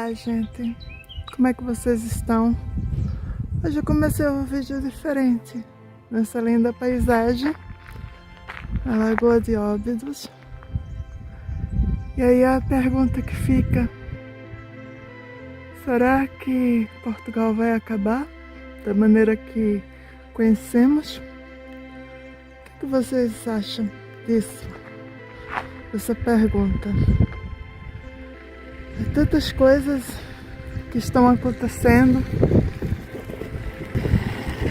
Olá, gente, como é que vocês estão? Hoje eu comecei um vídeo diferente nessa linda paisagem, a Lagoa de Óbidos. E aí a pergunta que fica: será que Portugal vai acabar da maneira que conhecemos? O que vocês acham disso? Essa pergunta. Tantas coisas que estão acontecendo.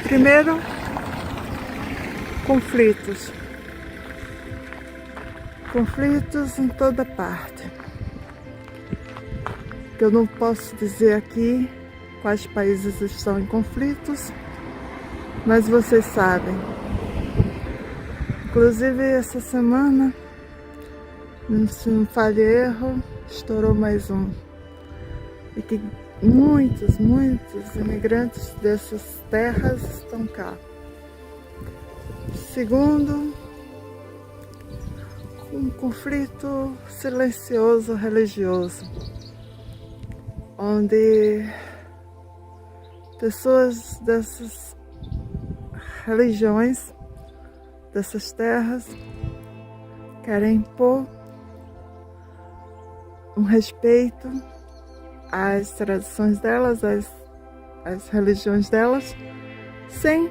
Primeiro, conflitos. Conflitos em toda parte. Eu não posso dizer aqui quais países estão em conflitos, mas vocês sabem. Inclusive essa semana, se não falha erro, estourou mais um. E que muitos imigrantes dessas terras estão cá. Segundo, um conflito silencioso religioso, onde pessoas dessas religiões, dessas terras, querem impor um respeito às tradições delas, às religiões delas, sem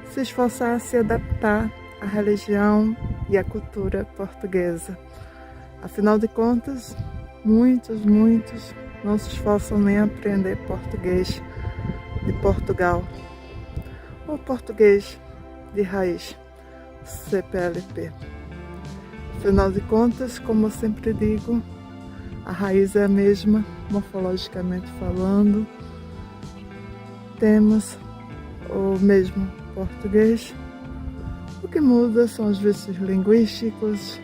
se esforçar a se adaptar à religião e à cultura portuguesa. Afinal de contas, muitos não se esforçam nem a aprender português de Portugal, ou português de raiz, CPLP. Afinal de contas, como eu sempre digo, a raiz é a mesma, morfologicamente falando. Temos o mesmo português. O que muda são os vícios linguísticos,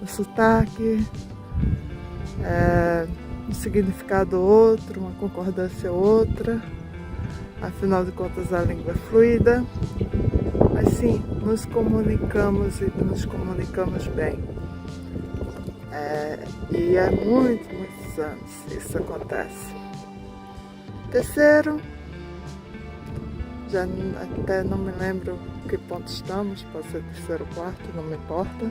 o sotaque, um significado outro, uma concordância outra. Afinal de contas, a língua é fluida. Mas sim, nos comunicamos e nos comunicamos bem. E há muitos anos isso acontece. Terceiro, já até não me lembro que ponto estamos, pode ser terceiro ou quarto, não me importa.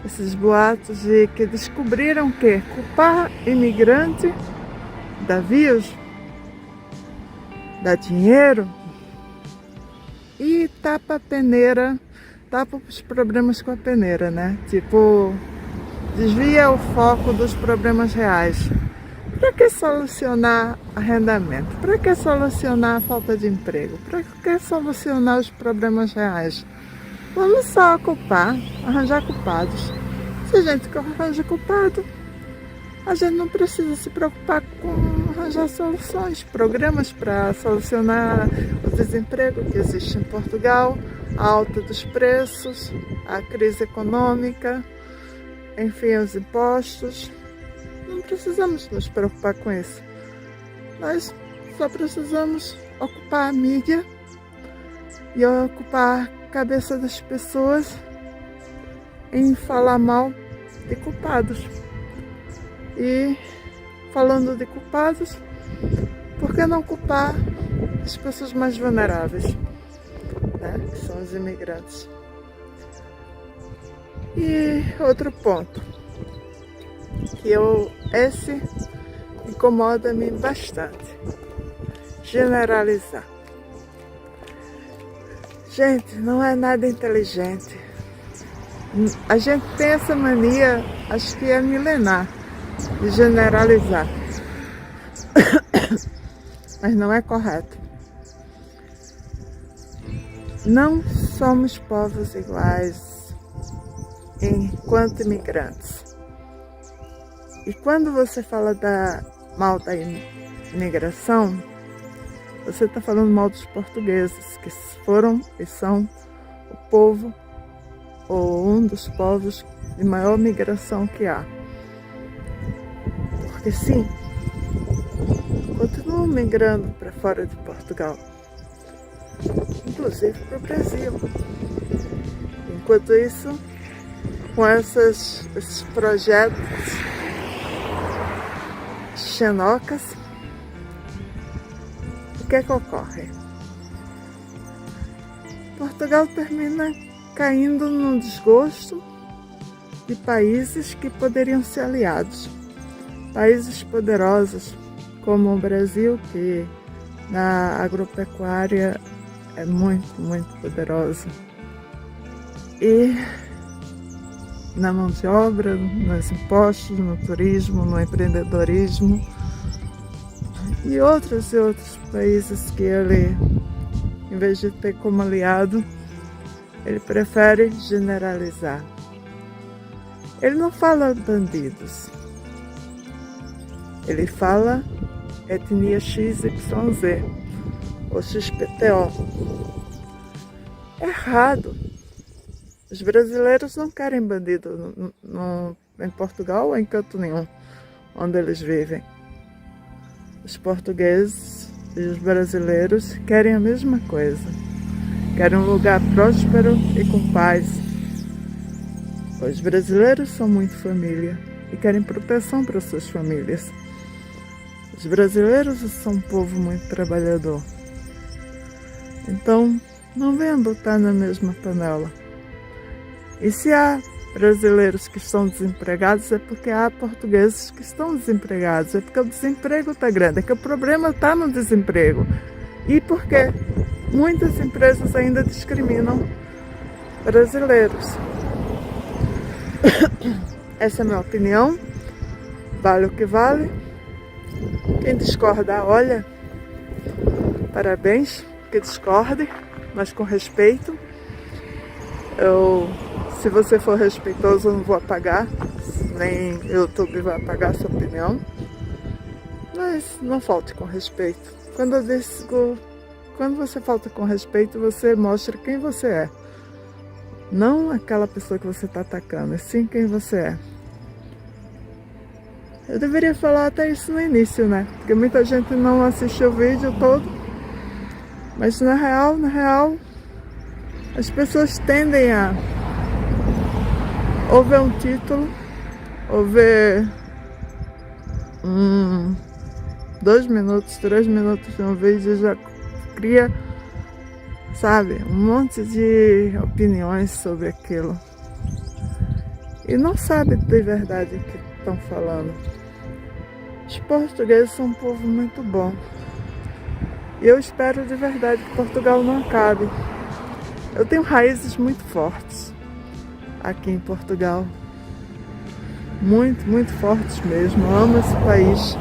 Esses boatos de que descobriram que culpar imigrante dá views, dá dinheiro e tapa a peneira, tapa os problemas com a peneira, né? Tipo, desvia o foco dos problemas reais. Para que solucionar arrendamento? Para que solucionar a falta de emprego? Para que solucionar os problemas reais? Vamos só culpar, arranjar culpados. Se a gente arranja culpado, a gente não precisa se preocupar com arranjar soluções, programas para solucionar o desemprego que existe em Portugal, a alta dos preços, a crise econômica, enfim, os impostos. Não precisamos nos preocupar com isso. Nós só precisamos ocupar a mídia e ocupar a cabeça das pessoas em falar mal de culpados. E falando de culpados, por que não culpar as pessoas mais vulneráveis, né? Que são os imigrantes. E outro ponto, que esse incomoda-me bastante: generalizar. Gente, não é nada inteligente. A gente tem essa mania, acho que é milenar, de generalizar. Mas não é correto. Não somos povos iguais enquanto imigrantes. E quando você fala mal da imigração, você está falando mal dos portugueses, que foram e são o povo, ou um dos povos de maior migração que há. Porque sim, continuam migrando para fora de Portugal, inclusive para o Brasil. Enquanto isso, com esses projetos xenocas, o que é que ocorre? Portugal termina caindo num desgosto de países que poderiam ser aliados. Países poderosos como o Brasil, que na agropecuária é muito, muito poderoso. E na mão de obra, nos impostos, no turismo, no empreendedorismo e outros países que ele, em vez de ter como aliado, ele prefere generalizar. Ele não fala bandidos, ele fala etnia XYZ ou XPTO. Errado. Os brasileiros não querem bandido em Portugal ou em canto nenhum onde eles vivem. Os portugueses e os brasileiros querem a mesma coisa. Querem um lugar próspero e com paz. Os brasileiros são muito família e querem proteção para suas famílias. Os brasileiros são um povo muito trabalhador. Então, não venham botar na mesma panela. E se há brasileiros que estão desempregados, é porque há portugueses que estão desempregados. É porque o desemprego está grande, é que o problema está no desemprego. E porque muitas empresas ainda discriminam brasileiros. Essa é a minha opinião. Vale o que vale. Quem discorda, olha, parabéns, que discorde, mas com respeito. Se você for respeitoso, eu não vou apagar, nem o YouTube vai apagar a sua opinião. Mas não falte com respeito. Quando você falta com respeito, você mostra quem você é. Não aquela pessoa que você está atacando, e sim quem você é. Eu deveria falar até isso no início, né? Porque muita gente não assistiu o vídeo todo. Mas na real, as pessoas tendem a ou ver um título, ou ver 2 minutos, 3 minutos de um vídeo, já cria, sabe, um monte de opiniões sobre aquilo. E não sabe de verdade o que estão falando. Os portugueses são um povo muito bom. E eu espero de verdade que Portugal não acabe. Eu tenho raízes muito fortes aqui em Portugal. Muito, muito fortes mesmo. Eu amo esse país.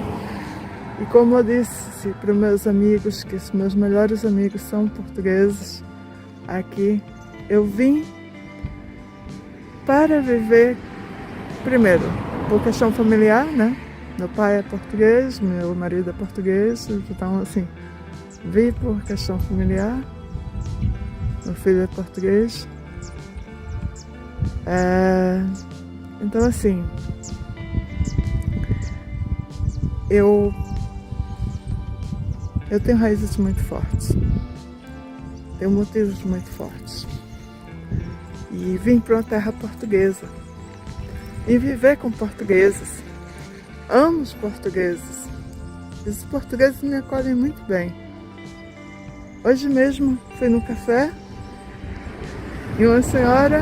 E como eu disse para os meus amigos, que os meus melhores amigos são portugueses aqui, eu vim para viver, primeiro, por questão familiar, né? Meu pai é português, meu marido é português, então assim, vim por questão familiar, meu filho é português. Então assim, eu tenho raízes muito fortes, tenho motivos muito fortes. E vim para uma terra portuguesa e viver com portugueses. Amo os portugueses. Os portugueses me acolhem muito bem. Hoje mesmo fui no café e uma senhora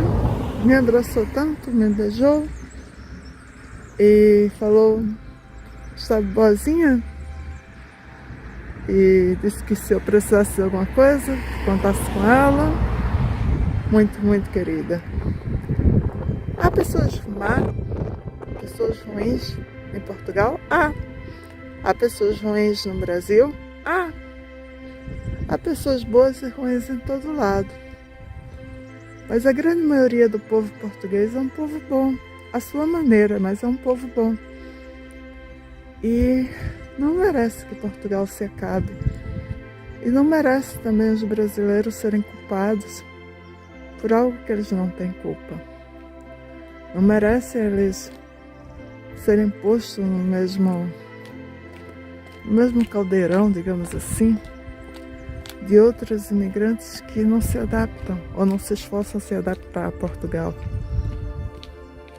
me abraçou tanto, me beijou e falou que estava boazinha e disse que se eu precisasse de alguma coisa, contasse com ela. Muito, muito querida. Há pessoas más, pessoas ruins em Portugal? Há pessoas ruins no Brasil? Há pessoas boas e ruins em todo lado. Mas a grande maioria do povo português é um povo bom. À sua maneira, mas é um povo bom. E não merece que Portugal se acabe. E não merece também os brasileiros serem culpados por algo que eles não têm culpa. Não merece eles serem postos no mesmo caldeirão, digamos assim, de outros imigrantes que não se adaptam ou não se esforçam a se adaptar a Portugal.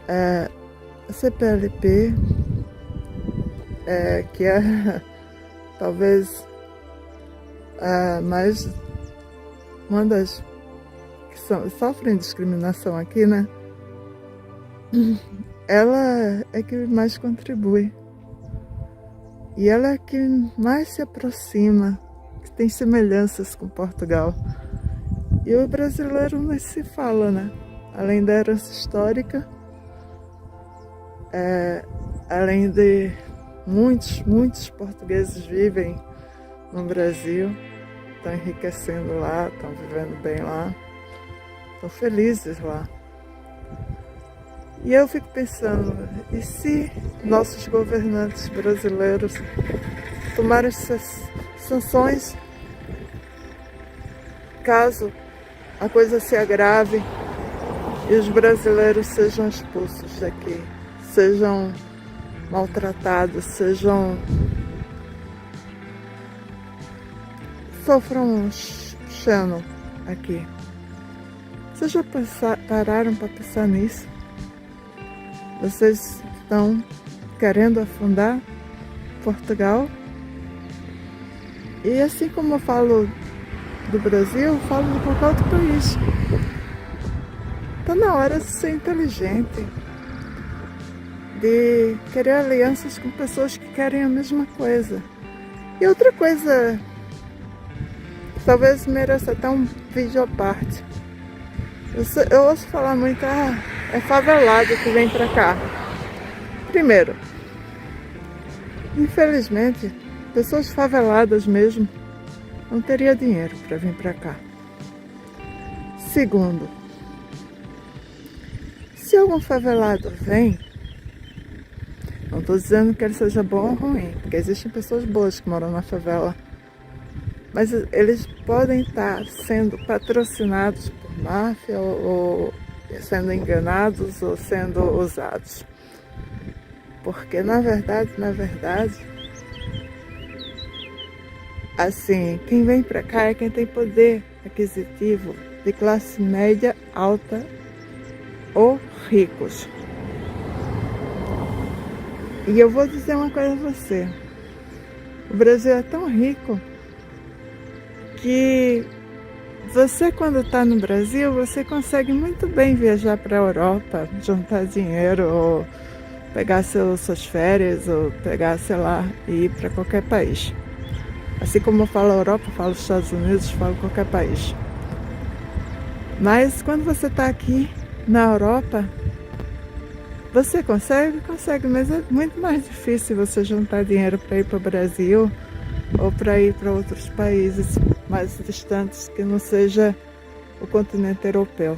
A CPLP, que é talvez mais uma das que sofrem discriminação aqui, né? Ela é que mais contribui. E ela é que mais se aproxima, que tem semelhanças com Portugal. E o brasileiro não se fala, né? Além da herança histórica, além de muitos portugueses vivem no Brasil, estão enriquecendo lá, estão vivendo bem lá, estão felizes lá. E eu fico pensando, e se nossos governantes brasileiros tomarem essas sanções, caso a coisa se agrave e os brasileiros sejam expulsos daqui, sejam maltratados, sofram um chano aqui. Vocês já pararam para pensar nisso? Vocês estão querendo afundar Portugal? E assim como eu falo do Brasil, eu falo de qualquer outro país. Está na hora de ser inteligente, de querer alianças com pessoas que querem a mesma coisa. E outra coisa, talvez mereça até um vídeo à parte. Eu ouço falar muito, é favelado que vem pra cá. Primeiro, infelizmente, pessoas faveladas mesmo não teriam dinheiro para vir pra cá. Segundo, se algum favelado vem, não estou dizendo que ele seja bom ou ruim, porque existem pessoas boas que moram na favela, mas eles podem estar sendo patrocinados por máfia ou sendo enganados ou sendo usados. Porque na verdade, assim, quem vem pra cá é quem tem poder aquisitivo de classe média, alta ou ricos. E eu vou dizer uma coisa a você. O Brasil é tão rico que você, quando está no Brasil, você consegue muito bem viajar para a Europa, juntar dinheiro, ou pegar suas férias, ou pegar, sei lá, e ir para qualquer país. Assim como eu falo Europa, eu falo Estados Unidos, eu falo qualquer país. Mas quando você está aqui na Europa, você consegue, mas é muito mais difícil você juntar dinheiro para ir para o Brasil ou para ir para outros países mais distantes que não seja o continente europeu.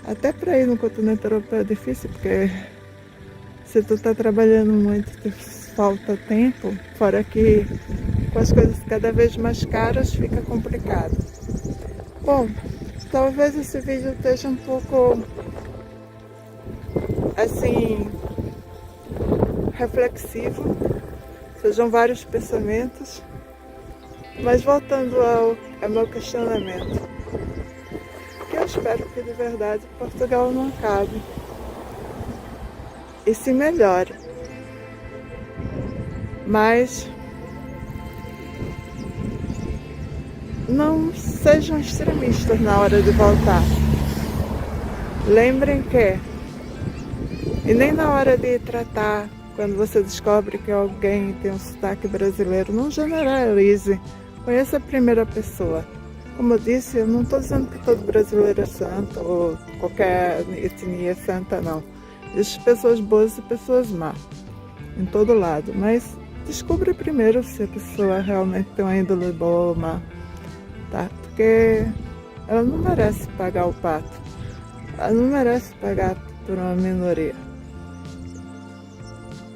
Até para ir no continente europeu é difícil, porque se tu está trabalhando muito, te falta tempo, fora que com as coisas cada vez mais caras fica complicado. Bom, talvez esse vídeo esteja um pouco assim reflexivo, sejam vários pensamentos, mas voltando ao meu questionamento, que eu espero que de verdade Portugal não acabe e se melhore, mas não sejam extremistas na hora de voltar. Lembrem que, e nem na hora de tratar, quando você descobre que alguém tem um sotaque brasileiro, não generalize, conheça a primeira pessoa. Como eu disse, eu não estou dizendo que todo brasileiro é santo, ou qualquer etnia é santa, não. Existem pessoas boas e pessoas más, em todo lado, mas descubra primeiro se a pessoa realmente tem uma índole boa ou má, tá? Porque ela não merece pagar o pato, ela não merece pagar por uma minoria.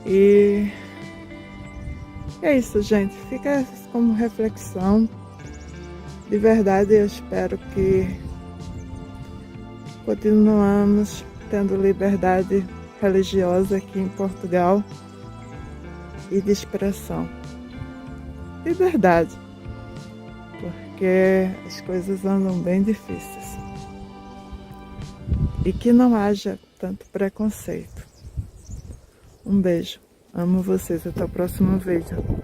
E é isso, gente. Fica como reflexão. De verdade, eu espero que continuamos tendo liberdade religiosa aqui em Portugal e de expressão. Liberdade, porque as coisas andam bem difíceis. e que não haja tanto preconceito. Um beijo. Amo vocês. Até o próximo vídeo.